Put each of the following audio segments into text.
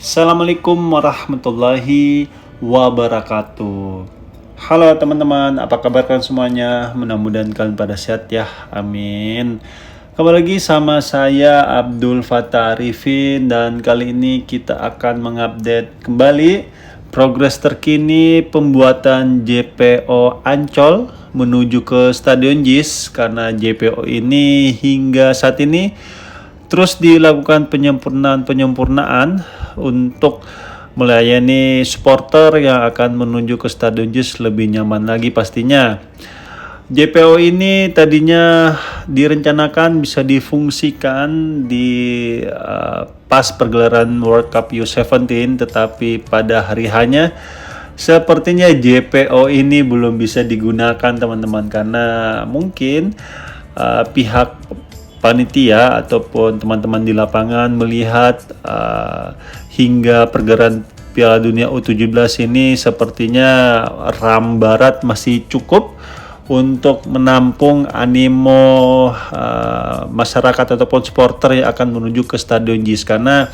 Assalamualaikum warahmatullahi wabarakatuh. Halo teman-teman, apa kabar kalian semuanya? Mudah-mudahan kalian pada sehat ya, amin. Kembali lagi sama saya Abdul Fattah Arifin, dan kali ini kita akan mengupdate kembali progres terkini pembuatan JPO Ancol menuju ke Stadion JIS, karena JPO ini hingga saat ini terus dilakukan penyempurnaan untuk melayani supporter yang akan menuju ke Stadion JIS lebih nyaman lagi pastinya. JPO ini tadinya direncanakan bisa difungsikan di pas pergelaran World Cup U17, tetapi pada hari hanya sepertinya JPO ini belum bisa digunakan teman-teman, karena mungkin pihak panitia ataupun teman-teman di lapangan melihat hingga pergerakan Piala Dunia U17 ini sepertinya RAM barat masih cukup untuk menampung animo masyarakat ataupun supporter yang akan menuju ke Stadion JIS, karena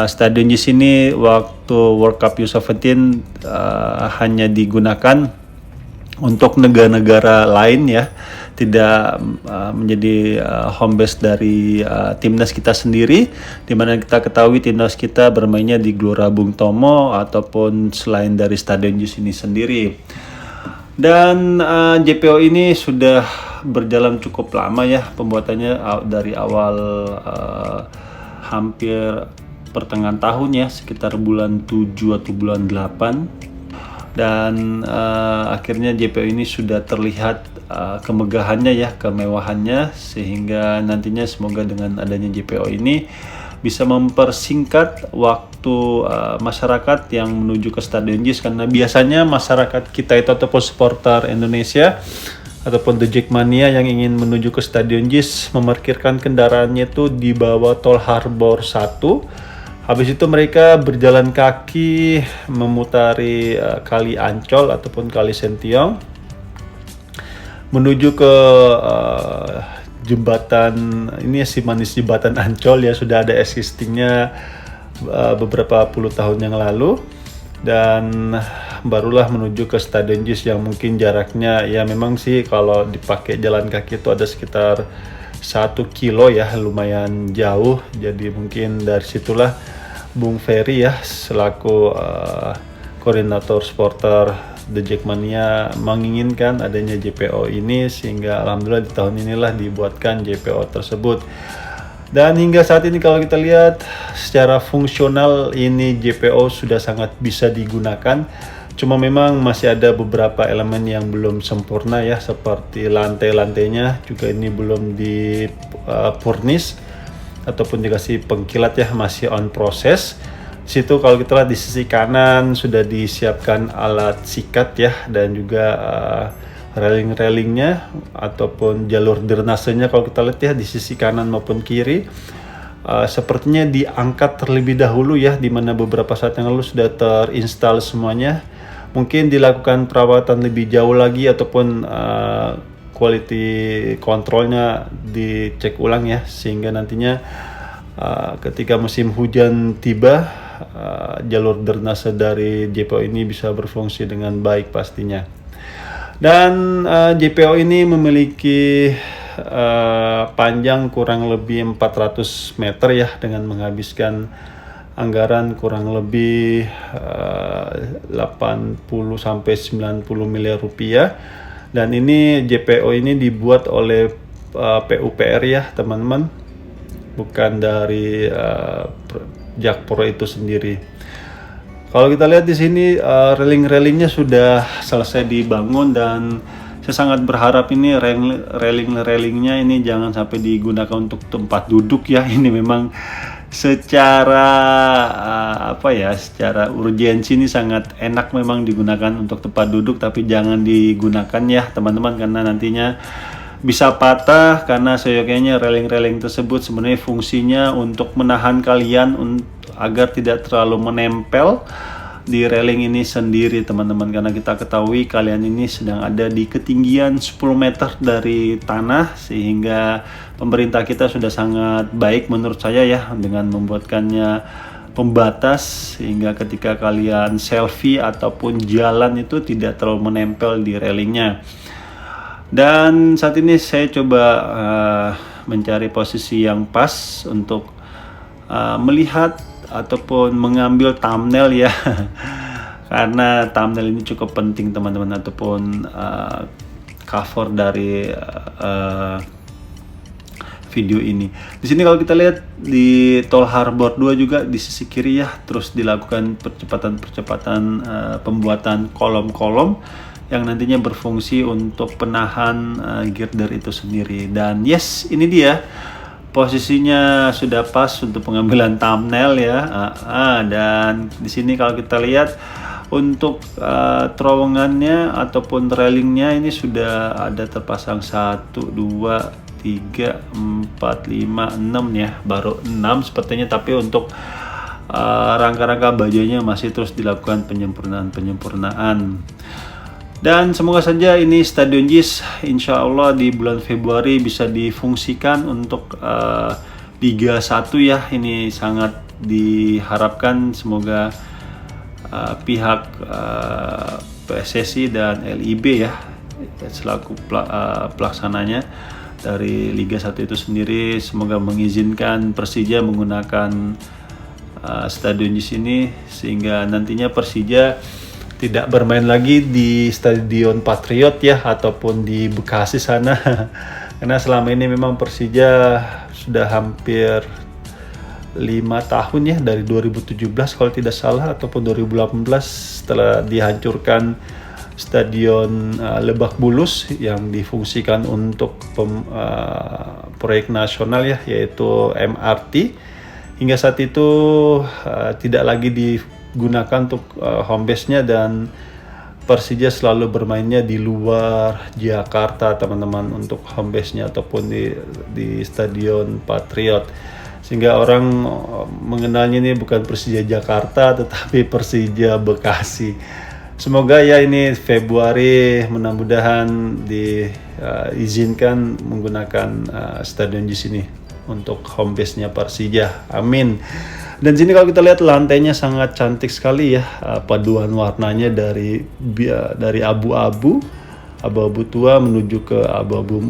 Stadion JIS ini waktu World Cup U17 hanya digunakan untuk negara-negara lain ya, tidak menjadi home base dari timnas kita sendiri, dimana kita ketahui timnas kita bermainnya di Gelora Bung Tomo ataupun selain dari Stadion JIS ini sendiri. Dan JPO ini sudah berjalan cukup lama ya pembuatannya, dari awal hampir pertengahan tahun ya, sekitar bulan 7 atau bulan 8. Dan akhirnya JPO ini sudah terlihat kemegahannya ya, kemewahannya, sehingga nantinya semoga dengan adanya JPO ini bisa mempersingkat waktu masyarakat yang menuju ke Stadion JIS, karena biasanya masyarakat kita itu ataupun supporter Indonesia ataupun The Jackmania yang ingin menuju ke Stadion JIS memarkirkan kendaraannya itu di bawah tol Harbor 1. Habis itu mereka berjalan kaki memutari Kali Ancol ataupun Kali Sentiong menuju ke jembatan ini ya, si manis jembatan Ancol ya, sudah ada existingnya beberapa puluh tahun yang lalu, dan barulah menuju ke Stadion JIS yang mungkin jaraknya ya memang sih kalau dipakai jalan kaki itu ada sekitar 1 kilo ya, lumayan jauh. Jadi mungkin dari situlah Bung Ferry ya selaku koordinator supporter The Jackmania menginginkan adanya JPO ini, sehingga alhamdulillah di tahun inilah dibuatkan JPO tersebut. Dan hingga saat ini kalau kita lihat secara fungsional ini JPO sudah sangat bisa digunakan. Cuma memang masih ada beberapa elemen yang belum sempurna ya, seperti lantai-lantainya juga ini belum dipurnis ataupun dikasih pengkilat ya, masih on proses. Situ kalau kita lihat di sisi kanan sudah disiapkan alat sikat ya, dan juga railing-railingnya ataupun jalur drainasenya kalau kita lihat ya di sisi kanan maupun kiri sepertinya diangkat terlebih dahulu ya, di mana beberapa saat yang lalu sudah terinstall semuanya. Mungkin dilakukan perawatan lebih jauh lagi ataupun quality controlnya dicek ulang ya, sehingga nantinya ketika musim hujan tiba jalur drainase dari JPO ini bisa berfungsi dengan baik pastinya. Dan JPO ini memiliki panjang kurang lebih 400 meter ya, dengan menghabiskan anggaran kurang lebih 80 sampai 90 miliar rupiah. Dan ini JPO ini dibuat oleh PUPR ya teman-teman, bukan dari Jakpro itu sendiri. Kalau kita lihat di sini railing-railingnya sudah selesai dibangun, dan saya sangat berharap ini railing-railingnya ini jangan sampai digunakan untuk tempat duduk ya. Ini memang secara secara urgensi ini sangat enak memang digunakan untuk tempat duduk, tapi jangan digunakan ya teman-teman, karena nantinya bisa patah, karena seyogyanya railing-railing tersebut sebenarnya fungsinya untuk menahan kalian agar tidak terlalu menempel di railing ini sendiri teman-teman, karena kita ketahui kalian ini sedang ada di ketinggian 10 meter dari tanah, sehingga pemerintah kita sudah sangat baik menurut saya ya dengan membuatkannya pembatas sehingga ketika kalian selfie ataupun jalan itu tidak terlalu menempel di railingnya. Dan saat ini saya coba mencari posisi yang pas untuk melihat ataupun mengambil thumbnail ya. Karena thumbnail ini cukup penting teman-teman, ataupun cover dari video ini. Di sini kalau kita lihat di Tol Harbor 2 juga di sisi kiri ya, terus dilakukan percepatan pembuatan kolom-kolom yang nantinya berfungsi untuk penahan girder itu sendiri. Dan yes, ini dia posisinya sudah pas untuk pengambilan thumbnail ya. Dan di sini kalau kita lihat untuk terowongannya ataupun railingnya ini sudah ada terpasang 1, 2, 3, 4, 5, 6 ya, baru 6 sepertinya, tapi untuk rangka-rangka bajanya masih terus dilakukan penyempurnaan. Dan semoga saja ini Stadion JIS insya Allah di bulan Februari bisa difungsikan untuk Liga 1 ya. Ini sangat diharapkan, semoga pihak PSSI dan LIB ya selaku pelaksananya dari Liga 1 itu sendiri, semoga mengizinkan Persija menggunakan Stadion JIS ini, sehingga nantinya Persija tidak bermain lagi di Stadion Patriot ya ataupun di Bekasi sana. Karena selama ini memang Persija sudah hampir 5 tahun ya, dari 2017 kalau tidak salah ataupun 2018, setelah dihancurkan Stadion Lebak Bulus yang difungsikan untuk proyek nasional ya, yaitu MRT. Hingga saat itu tidak lagi digunakan untuk home base-nya, dan Persija selalu bermainnya di luar Jakarta teman-teman untuk home base-nya ataupun di Stadion Patriot, sehingga orang mengenalnya ini bukan Persija Jakarta tetapi Persija Bekasi. Semoga ya ini Februari mudah-mudahan diizinkan menggunakan Stadion JIS ini untuk home base-nya Persija. Amin. Dan sini kalau kita lihat lantainya sangat cantik sekali ya, paduan warnanya dari abu-abu tua menuju ke abu-abu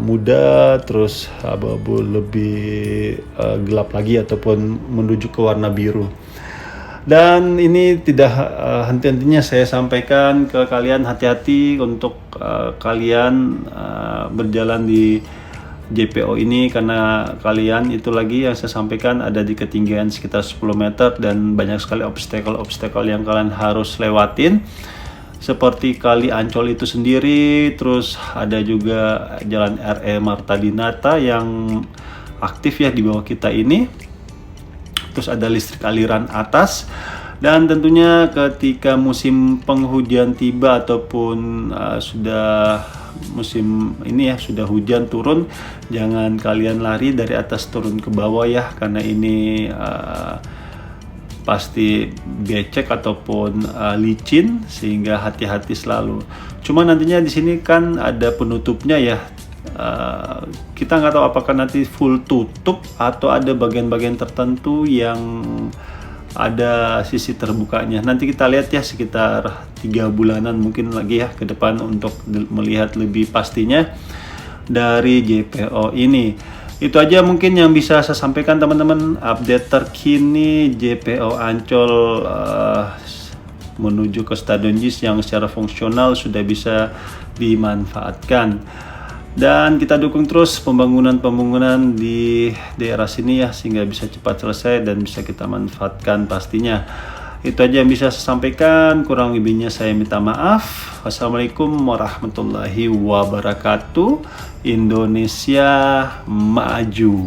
muda, terus abu-abu lebih gelap lagi ataupun menuju ke warna biru. Dan ini tidak henti-hentinya saya sampaikan ke kalian, hati-hati untuk kalian berjalan di JPO ini, karena kalian itu lagi yang saya sampaikan ada di ketinggian sekitar 10 meter dan banyak sekali obstacle yang kalian harus lewatin, seperti Kali Ancol itu sendiri, terus ada juga Jalan RE Marta Dinata yang aktif ya di bawah kita ini, terus ada listrik aliran atas. Dan tentunya ketika musim penghujan tiba ataupun sudah musim ini ya, sudah hujan turun, jangan kalian lari dari atas turun ke bawah ya, karena ini pasti becek ataupun licin, sehingga hati-hati selalu. Cuma nantinya di sini kan ada penutupnya ya. Kita nggak tahu apakah nanti full tutup atau ada bagian-bagian tertentu yang ada sisi terbukanya. Nanti kita lihat ya, sekitar 3 bulanan mungkin lagi ya ke depan untuk melihat lebih pastinya dari JPO ini. Itu aja mungkin yang bisa saya sampaikan teman-teman, update terkini JPO Ancol menuju ke Stadion JIS yang secara fungsional sudah bisa dimanfaatkan. Dan kita dukung terus pembangunan di daerah sini ya, sehingga bisa cepat selesai dan bisa kita manfaatkan pastinya. Itu aja yang bisa saya sampaikan, kurang lebihnya saya minta maaf. Wassalamualaikum warahmatullahi wabarakatuh. Indonesia maju.